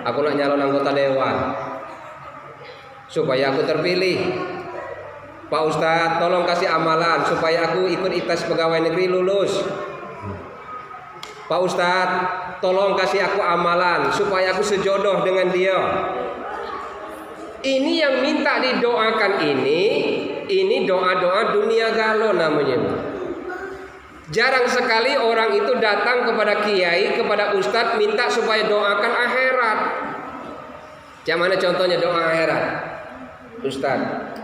aku nak nyalon anggota dewan supaya aku terpilih. Pak Ustadz, tolong kasih amalan supaya aku ikut tes pegawai negeri lulus. Pak Ustadz, tolong kasih aku amalan supaya aku sejodoh dengan dia. Ini yang minta didoakan ini doa-doa dunia galau namanya. Jarang sekali orang itu datang kepada kiai, kepada ustadz minta supaya doakan akhirat. Yang mana contohnya doa akhirat? Ustadz,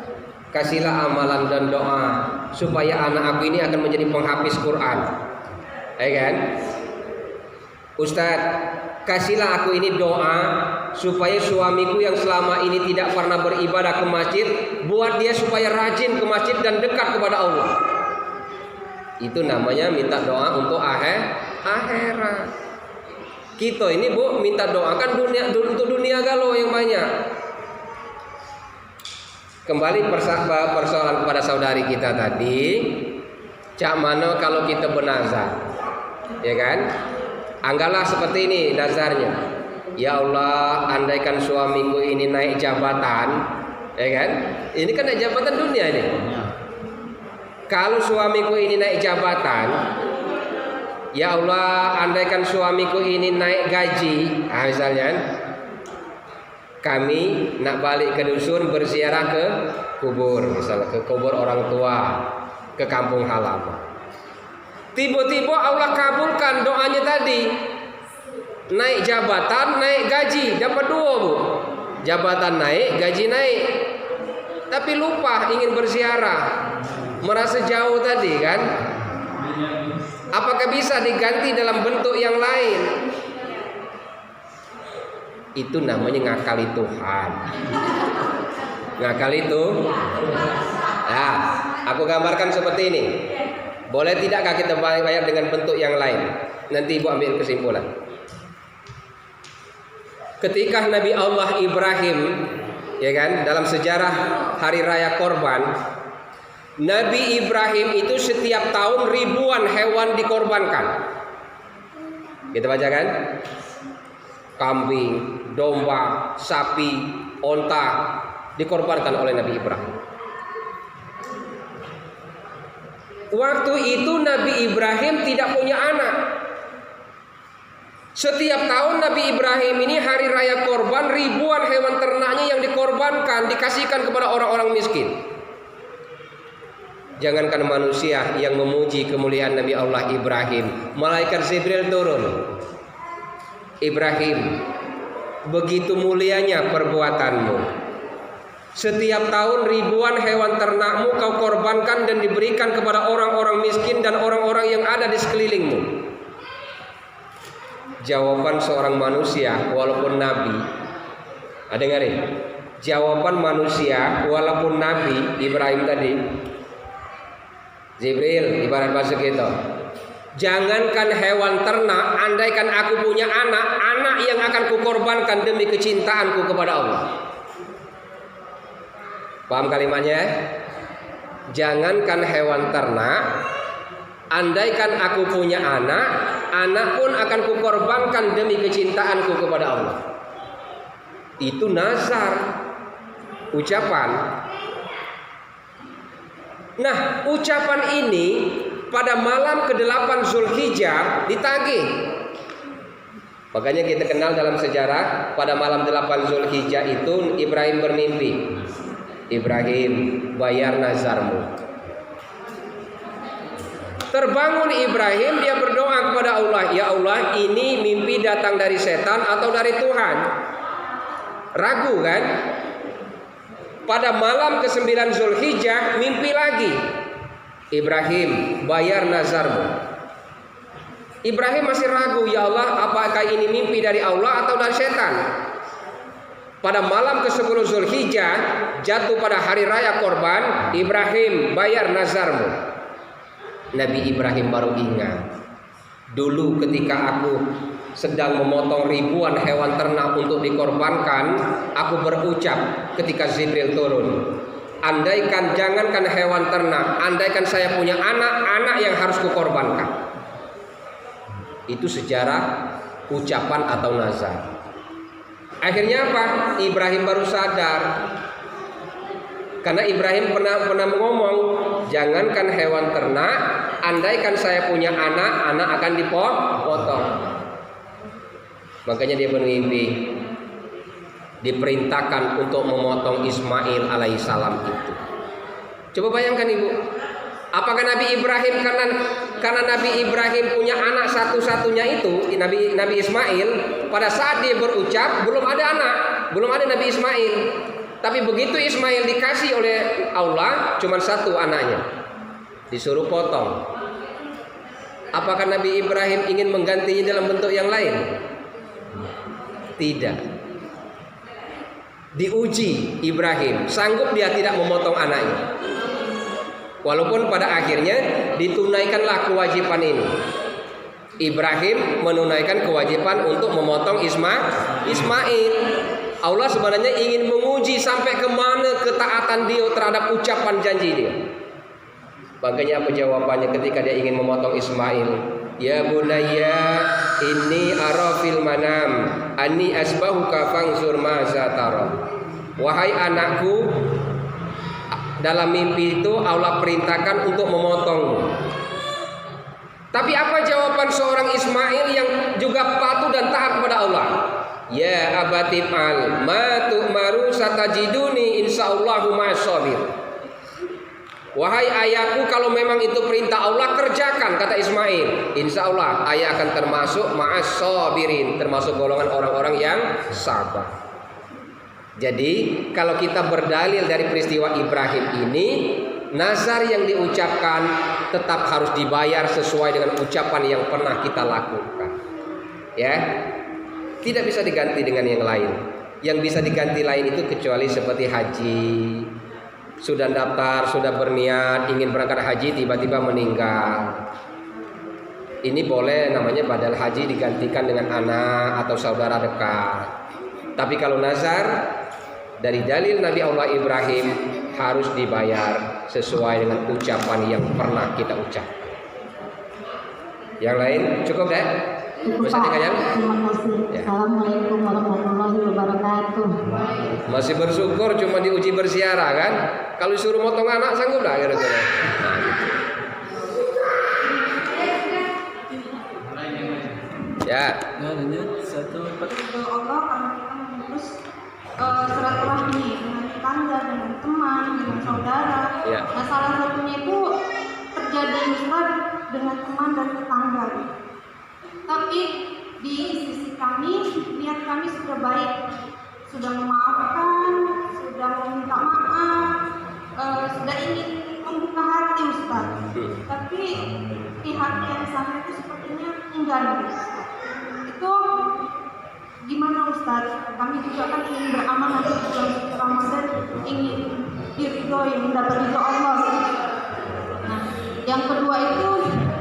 kasihlah amalan dan doa supaya anak aku ini akan menjadi penghafis Quran. Ya kan? Ustadz, kasihlah aku ini doa supaya suamiku yang selama ini tidak pernah beribadah ke masjid, buat dia supaya rajin ke masjid dan dekat kepada Allah. Itu namanya minta doa untuk akhirat. Kita ini Bu minta doakan untuk dunia galau yang banyak. Kembali persoalan kepada saudari kita tadi, cak mana kalau kita bernazar, ya kan? Anggaplah seperti ini nazarnya. Ya Allah, andaikan suamiku ini naik jabatan, ya kan? Ini kan naik jabatan dunia ini. Kalau suamiku ini naik jabatan, ya Allah, andaikan suamiku ini naik gaji, misalnya, kami nak balik ke dusun berziarah ke kubur, misalnya ke kubur orang tua, ke kampung halaman. Tiba-tiba Allah kabulkan doanya tadi. Naik jabatan, naik gaji, dapat dua Bu. Jabatan naik, gaji naik. Tapi lupa ingin berziarah, merasa jauh tadi kan. Apakah bisa diganti dalam bentuk yang lain? Itu namanya ngakali Tuhan. Ngakali itu. Nah, aku gambarkan seperti ini. Boleh tidakkah kita bayar dengan bentuk yang lain? Nanti Ibu ambil kesimpulan. Ketika Nabi Allah Ibrahim, ya kan, dalam sejarah hari raya Korban, Nabi Ibrahim itu setiap tahun ribuan hewan dikorbankan. Kita baca kan? Kambing, domba, sapi, onta dikorbankan oleh Nabi Ibrahim. Waktu itu Nabi Ibrahim tidak punya anak. Setiap tahun Nabi Ibrahim ini hari raya Korban, ribuan hewan ternaknya yang dikorbankan, dikasihkan kepada orang-orang miskin. Jangankan manusia yang memuji kemuliaan Nabi Allah Ibrahim, malaikat Jibril turun. Ibrahim, begitu mulianya perbuatanmu. Setiap tahun ribuan hewan ternakmu kau korbankan dan diberikan kepada orang-orang miskin dan orang-orang yang ada di sekelilingmu. Jawaban seorang manusia walaupun nabi. Dengarin. Jawaban manusia walaupun nabi Ibrahim tadi. Jibril ibarat bahasa kita. Jangankan hewan ternak, andaikan aku punya anak yang akan kukorbankan demi kecintaanku kepada Allah. Paham kalimatnya? Jangankan hewan ternak, andaikan aku punya anak pun akan kukorbankan demi kecintaanku kepada Allah. Itu nazar, ucapan. Nah, ucapan ini pada malam ke-8 Zulhijjah ditagih. Makanya kita kenal dalam sejarah pada malam 8 Zulhijjah itu Ibrahim bermimpi. Ibrahim, bayar nazarmu. Terbangun Ibrahim, dia berdoa kepada Allah, ya Allah, ini mimpi datang dari setan atau dari Tuhan? Ragu kan? Pada malam ke-9 Zulhijjah mimpi lagi. Ibrahim, bayar nazarmu. Ibrahim masih ragu, ya Allah, apakah ini mimpi dari Allah atau dari setan? Pada malam ke-10 Zulhijjah jatuh pada hari raya Korban, Ibrahim, bayar nazarmu. Nabi Ibrahim baru ingat, dulu ketika aku sedang memotong ribuan hewan ternak untuk dikorbankan, aku berucap ketika Jibril turun, andaikan jangankan hewan ternak, andaikan saya punya anak yang harus kukorbankan. Itu sejarah ucapan atau nazar. Akhirnya apa? Ibrahim baru sadar. Karena Ibrahim pernah ngomong, jangankan hewan ternak, andaikan saya punya anak akan dipotong. Makanya dia bermimpi, diperintahkan untuk memotong Ismail alaihissalam itu. Coba bayangkan ibu, apakah Nabi Ibrahim karena Nabi Ibrahim punya anak satu-satunya itu Nabi Ismail, pada saat dia berucap belum ada anak, belum ada Nabi Ismail. Tapi begitu Ismail dikasih oleh Allah, cuma satu anaknya, disuruh potong. Apakah Nabi Ibrahim ingin menggantinya dalam bentuk yang lain? Tidak. Diuji Ibrahim, sanggup dia tidak memotong anaknya. Walaupun pada akhirnya ditunaikanlah kewajiban ini. Ibrahim menunaikan kewajiban untuk memotong Ismail. Allah sebenarnya ingin menguji sampai kemana ketaatan dia terhadap ucapan janji dia. Makanya apa jawabannya ketika dia ingin memotong Ismail? Ya bunayya inni ara fil manam anni asbahuka fanzur maza tara. Wahai anakku, dalam mimpi itu Allah perintahkan untuk memotongmu. Tapi apa jawaban seorang Ismail yang juga patuh dan taat kepada Allah? Ya abati fa'al ma tu'maru satajiduni insyaallahu ma'as-sabir. Wahai ayahku, kalau memang itu perintah Allah, kerjakan, kata Ismail. Insya Allah ayah akan termasuk ma'as-sabirin, termasuk golongan orang-orang yang sabar. Jadi kalau kita berdalil dari peristiwa Ibrahim ini, nazar yang diucapkan tetap harus dibayar sesuai dengan ucapan yang pernah kita lakukan. Ya, tidak bisa diganti dengan yang lain. Yang bisa diganti lain itu kecuali seperti haji. Sudah daftar, sudah berniat ingin berangkat haji, tiba-tiba meninggal. Ini boleh namanya badal haji digantikan dengan anak atau saudara dekat. Tapi kalau nazar dari dalil Nabi Allah Ibrahim harus dibayar sesuai dengan ucapan yang pernah kita ucapkan. Yang lain cukup deh? Bisa dikayang? Terima kasih. Ya. Assalamualaikum warahmatullahi wabarakatuh. Masih bersyukur cuma diuji berziarah kan? Kalau disuruh motong anak sanggup dah kira-kira. Ya. Satu Allah karena kita memutus silaturahmi dengan tetangga, dengan teman, dengan saudara. Ya. Nah, salah satunya itu terjadi Ustaz dengan teman dan tetangga. Tapi di sisi kami, niat kami sudah baik, sudah memaafkan, sudah meminta maaf, sudah ingin membuka hati Ustaz. Tapi pihak yang sana itu sepertinya enggan Ustaz. Itu gimana Ustaz? Kami juga kan ingin beramal nanti bulan suci Ramadan, ingin diridhoi, mendapat ridho Allah. Nah, yang kedua itu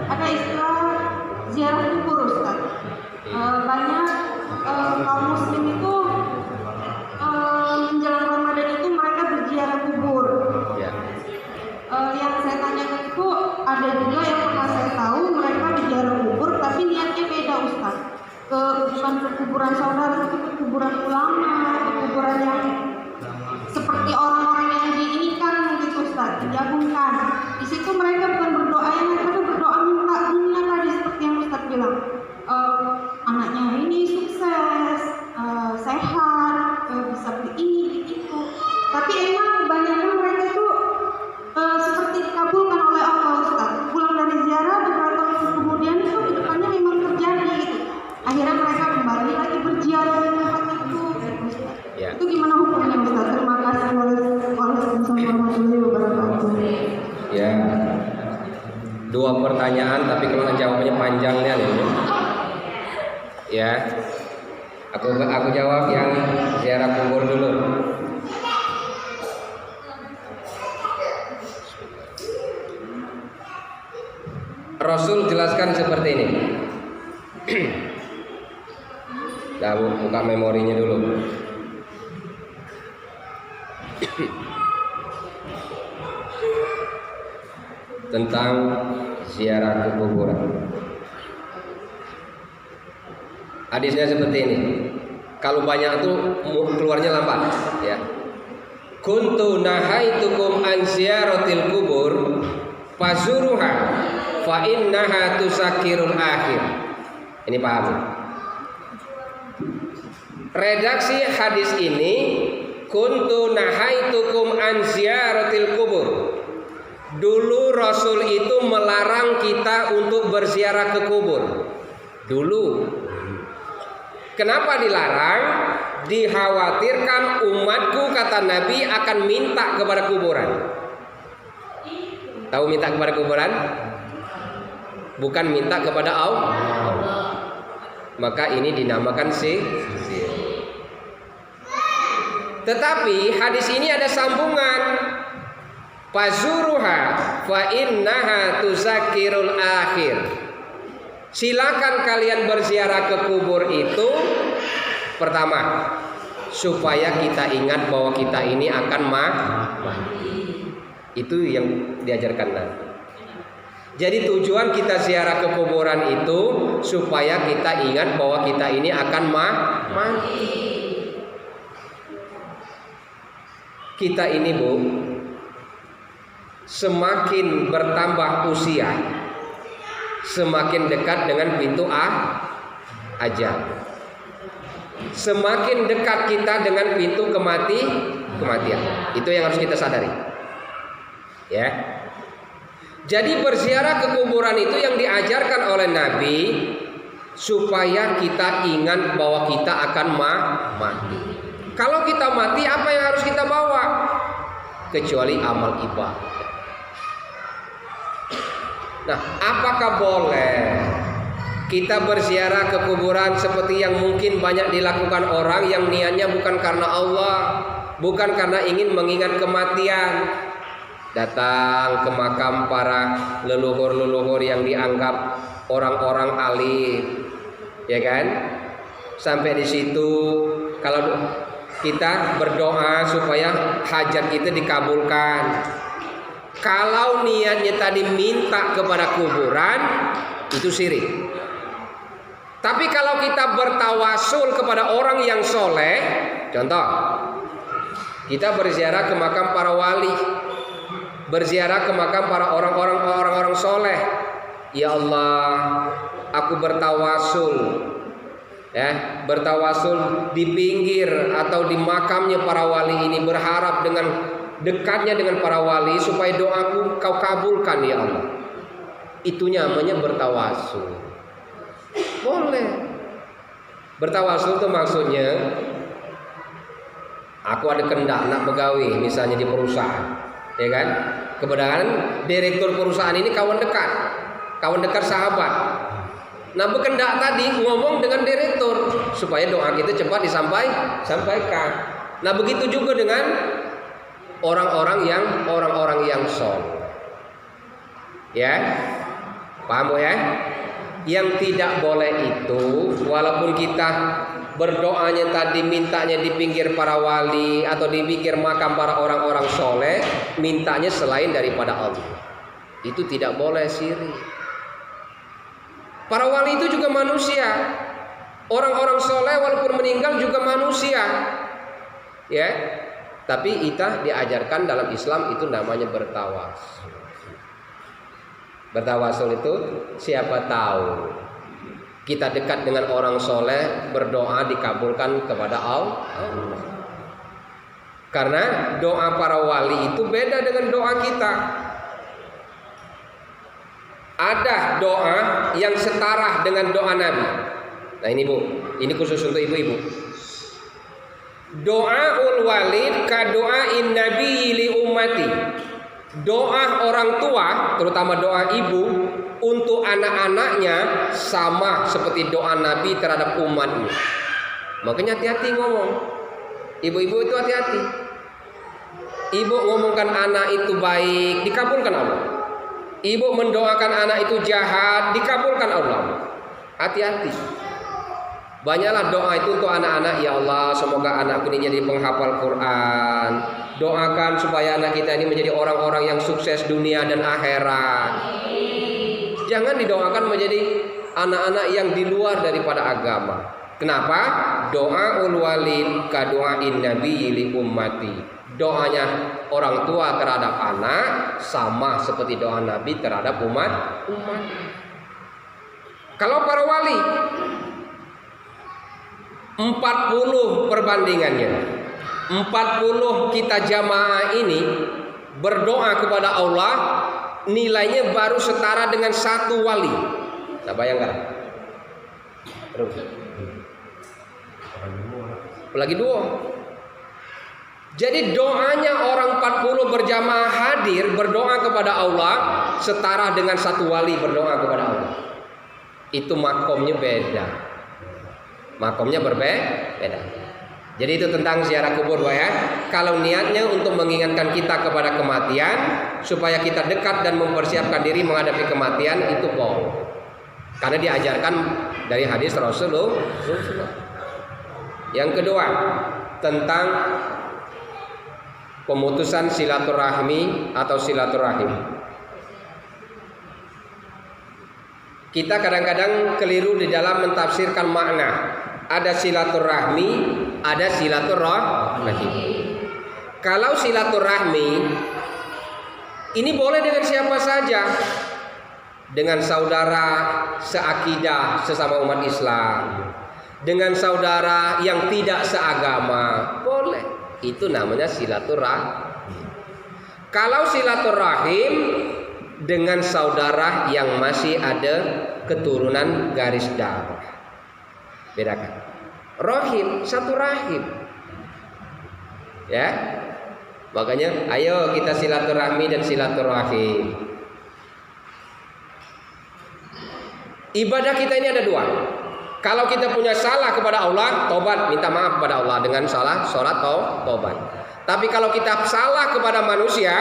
ada istilah ziarah kubur Ustaz. Banyak kaum muslim itu menjelang Ramadan itu mereka berziarah kubur. Ya. Yang saya tanyakan itu ada juga yang pernah saya tahu mereka berziarah kubur tapi niatnya beda Ustaz. Bukan ke kuburan saudara tapi ke kuburan ulama, ke kuburan yang seperti orang-orang yang diinikan gitu Ustaz, digabungkan. Di situ mereka bukan berdoa yang mereka berdoa minta dunia tadi seperti yang Ustaz bilang. Anaknya ini sukses, sehat, bisa beli ini, beli itu. Tapi emang kebanyakan mereka itu seperti dikabulkan oleh Allah Ustaz. Pulang dari ziarah beberapa waktu kemudian itu di depannya memang terjadi gitu. Akhirnya mereka kembali lagi berziarah di tempat itu gitu Ustaz. Ya. Itu gimana hukumnya Ustaz? Terima kasih. Waalaikumsalam warahmatullahi wabarakatuh. Ya. Dua pertanyaan tapi kalau jawabnya panjangnya nih. Ya. Aku jawab yang ziarah kubur dulu. Rasul jelaskan seperti ini. Nah, buka memorinya dulu. Tentang ziarah ke kuburan. Hadisnya seperti ini. Kalau banyak tuh keluarnya lambat, ya. Kuntu nahaitukum an ziyaratil kubur fazuruha fa innaha tusakirul akhir. Ini paham? Redaksi hadis ini, kuntu nahaitukum an ziyaratil kubur. Dulu Rasul itu melarang kita untuk berziarah ke kubur. Dulu. Kenapa dilarang? Dikhawatirkan umatku, kata Nabi, akan minta kepada kuburan. Tahu minta kepada kuburan? Bukan minta kepada Allah. Maka ini dinamakan sihir. Tetapi hadis ini ada sambungan. Fazuruha fa innaha tuzakirul akhir. Silakan kalian berziarah ke kubur itu, pertama, supaya kita ingat bahwa kita ini akan mati. Itu yang diajarkan Nabi. Jadi tujuan kita ziarah ke kuburan itu supaya kita ingat bahwa kita ini akan mati. Kita ini, Bu, semakin bertambah usia, semakin dekat dengan pintu ajal. Semakin dekat kita dengan pintu kematian. Itu yang harus kita sadari. Ya. Jadi berziarah ke kuburan itu yang diajarkan oleh Nabi supaya kita ingat bahwa kita akan mati. Kalau kita mati, apa yang harus kita bawa? Kecuali amal ibadah. Nah, apakah boleh kita berziarah ke kuburan seperti yang mungkin banyak dilakukan orang yang niatnya bukan karena Allah, bukan karena ingin mengingat kematian? Datang ke makam para leluhur-leluhur yang dianggap orang-orang alim, ya kan? Sampai di situ kalau kita berdoa supaya hajat kita dikabulkan. Kalau niatnya tadi minta kepada kuburan, itu syirik. Tapi kalau kita bertawasul kepada orang yang soleh, contoh, kita berziarah ke makam para wali, berziarah ke makam para orang-orang soleh. Ya Allah, aku bertawasul, ya, bertawasul di pinggir atau di makamnya para wali ini, berharap dengan dekatnya dengan para wali supaya doaku kau kabulkan ya Allah. Itu namanya bertawasul. Boleh. Bertawasul itu maksudnya, aku ada kendak nak pegawai misalnya di perusahaan, ya kan? Kebetulan direktur perusahaan ini kawan dekat sahabat. Nah, berkendak tadi ngomong dengan direktur supaya doa kita cepat disampaikan. Nah, begitu juga dengan orang-orang yang soleh. Ya, paham ya? Yang tidak boleh itu, walaupun kita berdoanya tadi mintanya di pinggir para wali atau di pinggir makam para orang-orang soleh, mintanya selain daripada Allah, itu tidak boleh syirik. Para wali itu juga manusia, orang-orang soleh walaupun meninggal juga manusia, ya. Tapi kita diajarkan dalam Islam itu namanya bertawasul. Bertawasul itu siapa tahu kita dekat dengan orang soleh, berdoa dikabulkan kepada Allah. Karena doa para wali itu beda dengan doa kita. Ada doa yang setara dengan doa Nabi. Nah ini Bu, ini khusus untuk ibu-ibu. Doaul walid ka doain nabi li ummati. Doa orang tua, terutama doa ibu untuk anak-anaknya sama seperti doa Nabi terhadap umatnya. Makanya hati-hati ngomong. Ibu-ibu itu hati-hati. Ibu ngomongkan anak itu baik, dikabulkan Allah. Ibu mendoakan anak itu jahat, dikabulkan Allah. Hati-hati. Banyaklah doa itu untuk anak-anak. Ya Allah, semoga anakku ini jadi penghafal Quran. Doakan supaya anak kita ini menjadi orang-orang yang sukses dunia dan akhirat. Jangan didoakan menjadi anak-anak yang di luar daripada agama. Kenapa? Doaul walid ka doain nabi li ummati. Doanya orang tua terhadap anak sama seperti doa Nabi terhadap umat. Kalau para wali 40 perbandingannya. 40 kita jamaah ini berdoa kepada Allah nilainya baru setara dengan 1 wali. Nah, bayangkan. Terus. Apalagi 2. Jadi doanya orang 40 berjamaah hadir berdoa kepada Allah setara dengan 1 wali berdoa kepada Allah. Itu makomnya beda. Makomnya berbeda. Jadi itu tentang ziarah kubur, Pak ya. Kalau niatnya untuk mengingatkan kita kepada kematian supaya kita dekat dan mempersiapkan diri menghadapi kematian, itu boleh. Karena diajarkan dari hadis Rasulullah. Yang kedua, tentang pemutusan silaturahmi atau silaturahim. Kita kadang-kadang keliru di dalam mentafsirkan makna. Ada silaturahmi, ada silaturahim. Kalau silaturahmi ini boleh dengan siapa saja. Dengan saudara seakidah sesama umat Islam. Dengan saudara yang tidak seagama, boleh. Itu namanya silaturahim. Kalau silaturahim dengan saudara yang masih ada keturunan garis darah, bedakan. Rahim satu rahim, ya. Makanya ayo kita silaturahmi dan silaturahim. Ibadah kita ini ada 2. Kalau kita punya salah kepada Allah, tobat, minta maaf kepada Allah dengan salah, sholat atau tobat. Tapi kalau kita salah kepada manusia,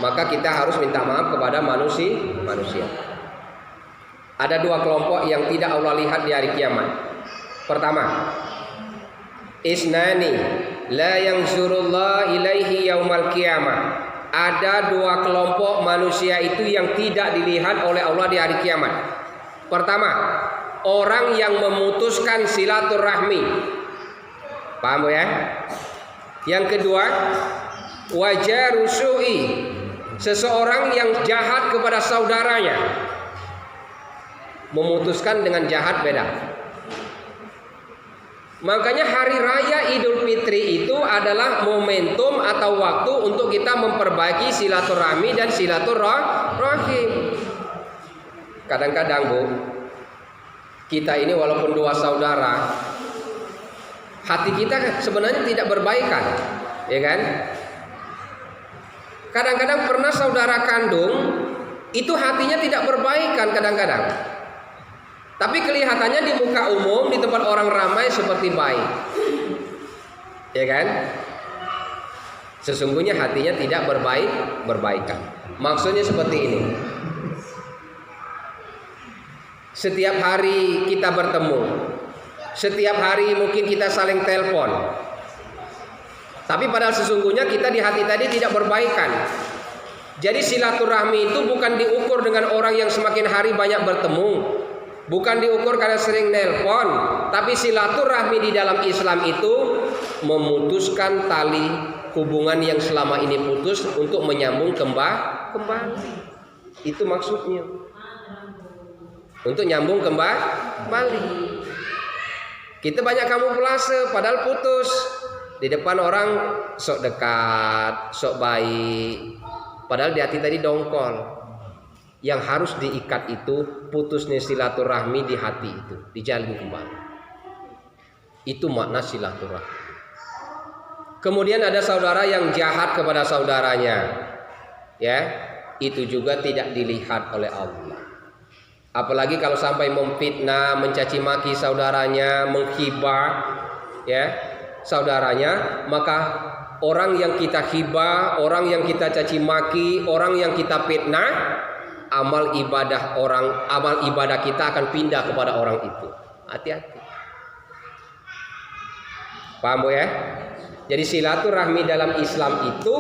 maka kita harus minta maaf kepada manusia. Ada 2 kelompok yang tidak Allah lihat di hari kiamat. Pertama, isnani la yanzurullah ilaihi yaumal qiyamah. Ada 2 kelompok manusia itu yang tidak dilihat oleh Allah di hari kiamat. Pertama, orang yang memutuskan silaturahmi. Paham ya? Yang kedua, wajaru su'i, seseorang yang jahat kepada saudaranya. Memutuskan dengan jahat beda. Makanya hari raya Idul Fitri itu adalah momentum atau waktu untuk kita memperbaiki silaturahmi dan silaturahim. Kadang-kadang, Bu, kita ini walaupun 2 saudara, hati kita sebenarnya tidak berbaikan, ya kan? Kadang-kadang pernah saudara kandung itu hatinya tidak berbaikan kadang-kadang. Tapi kelihatannya di muka umum, di tempat orang ramai seperti baik. Ya kan? Sesungguhnya hatinya tidak berbaikan. Maksudnya seperti ini. Setiap hari kita bertemu, setiap hari mungkin kita saling telepon. Tapi padahal sesungguhnya kita di hati tadi tidak berbaikan. Jadi silaturahmi itu bukan diukur dengan orang yang semakin hari banyak bertemu, bukan diukur karena sering nelpon. Tapi silaturahmi di dalam Islam itu memutuskan tali hubungan yang selama ini putus untuk menyambung kembali. Itu maksudnya. Untuk nyambung kembali. Kita banyak kamuflase padahal putus. Di depan orang sok dekat, sok baik, padahal di hati tadi dongkol. Yang harus diikat itu putusnya silaturahmi di hati itu, dijalin kembali. Itu makna silaturahmi. Kemudian ada saudara yang jahat kepada saudaranya, ya, itu juga tidak dilihat oleh Allah. Apalagi kalau sampai memfitnah, mencaci maki saudaranya, menghibah, ya, saudaranya, maka orang yang kita hibah, orang yang kita caci maki, orang yang kita fitnah, amal ibadah kita akan pindah kepada orang itu. Hati-hati. Paham Bu ya? Jadi silaturahmi dalam Islam itu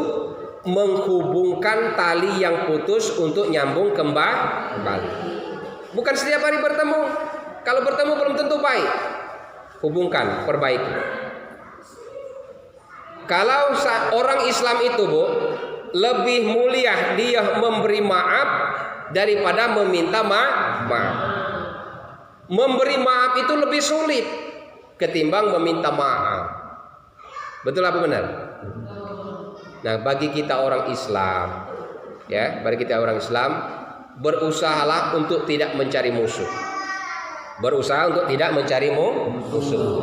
menghubungkan tali yang putus untuk nyambung kembali. Bukan setiap hari bertemu. Kalau bertemu belum tentu baik. hubungkan, perbaiki. Kalau orang Islam itu, Bu, lebih mulia dia memberi maaf daripada meminta maaf. Memberi maaf itu lebih sulit ketimbang meminta maaf. Betul apa benar? Nah, bagi kita orang Islam, ya, bagi kita orang Islam, berusahalah untuk tidak mencari musuh. Berusaha untuk tidak mencari musuh.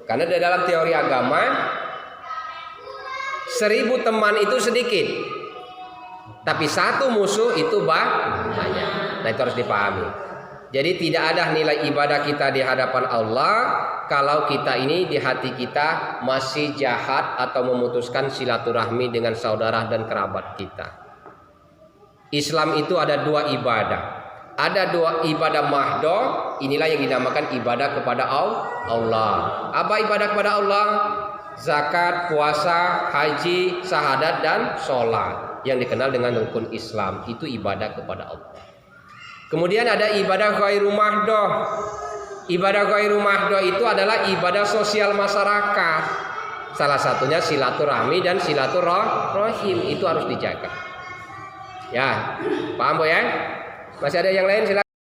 Karena di dalam teori agama 1000 teman itu sedikit, tapi 1 musuh itu banyak. Nah, itu harus dipahami. Jadi tidak ada nilai ibadah kita di hadapan Allah kalau kita ini di hati kita masih jahat atau memutuskan silaturahmi dengan saudara dan kerabat kita. Islam itu ada 2 ibadah. Ada 2 ibadah mahdoh, inilah yang dinamakan ibadah kepada Allah. Apa ibadah kepada Allah? Zakat, puasa, haji, syahadat, dan sholat, yang dikenal dengan rukun Islam. Itu ibadah kepada Allah. Kemudian ada ibadah ghairu mahdoh. Ibadah ghairu mahdoh itu adalah ibadah sosial masyarakat. Salah satunya silaturahmi dan silaturahim, itu harus dijaga. Ya, paham Bu ya? Masih ada yang lain? Silakan.